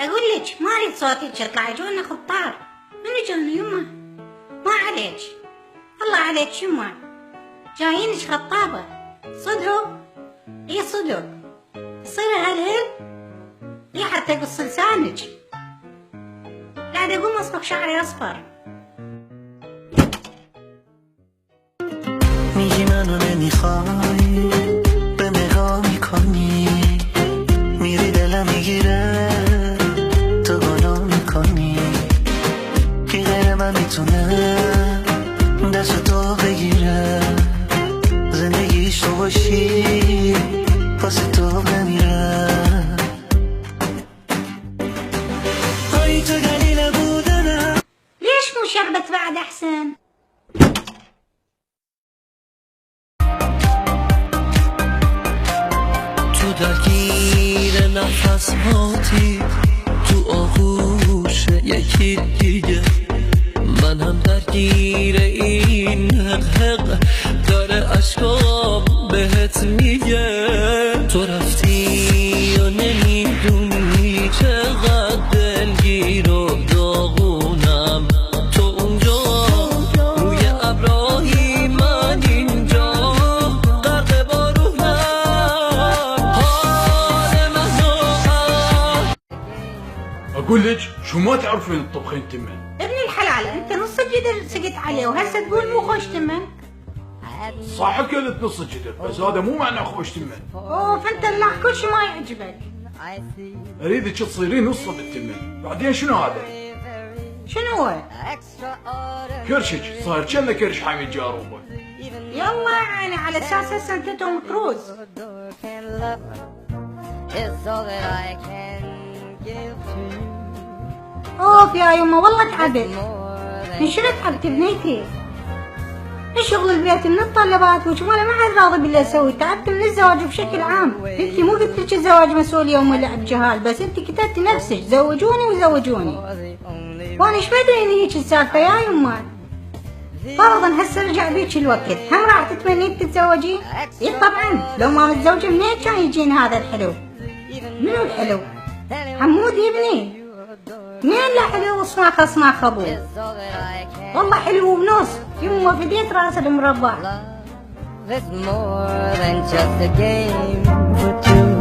اقول لك ما اريد صوتك يطلع، يجونا خطار. من يجونا يمه؟ ما عليك، الله عليك يمه، جايينك خطابة. صدق؟ اي صدق. تصير هالهل؟ اي حتى يقص لسانك. قاعد اقوم اصبغ شعري اصفر. میگی منو نمیخوای، به نگاه میکنی، میری دلم میگیره، تو گناه میکنی، کی غیر من میتونه دست تو بگیره، زندگیش تو باشی واسه تو بمیره. هایی تو دلیل بودنم. ليش مو شربت بعد احسن؟ تو درگیر نفس هاتی، تو آغوش یکی دیگه، من هم درگیر این حق داره اشکام بهت میگه. تو رفتی و نمیدونی چقدر دلگیر و داغونم، تو اونجا روی ابراهی، من اینجا غرق بارونم. اقول لك شو ما تعرفين الطبخين تمن؟ ابن الحلال انت نص الجدر سقت عليه وهسه تقول مو خوش تمن؟ صح اكلت نص الجدر، بس هذا مو معناه خوش تمن. اوه فانت اللح كل شي ما يعجبك. اريدك تصيرين نصه بالتمن، بعدين شنو هذا؟ شنو هو؟ كرشك صاير كأنه كرش حامي جاروبه. يلا يعني على اساس هسه انت توم كروز. اوف يا يمه والله تعبت. من شنو تعبت بنيتي؟ شغل البيت من الطلبات وشغله ما حد راضي باللي اسوي، تعبت من الزواج بشكل عام. انت مو قلت لك الزواج مسؤوليه وملعب جهال، بس انت كتبتي نفسك زوجوني وزوجوني. وانا ايش بدري ان هيك السالفه يا يمه؟ فرضا هسه رجع بيك الوقت، هم راح تتمنين تتزوجين؟ اي طبعا، لو ما متزوجه منين كان يجين هذا الحلو؟ منو الحلو؟ حمود ابني. منين له حلو صناخ ابوه؟ والله حلو ونص، يمه فديت راس المربع. Love is more than just a game for two.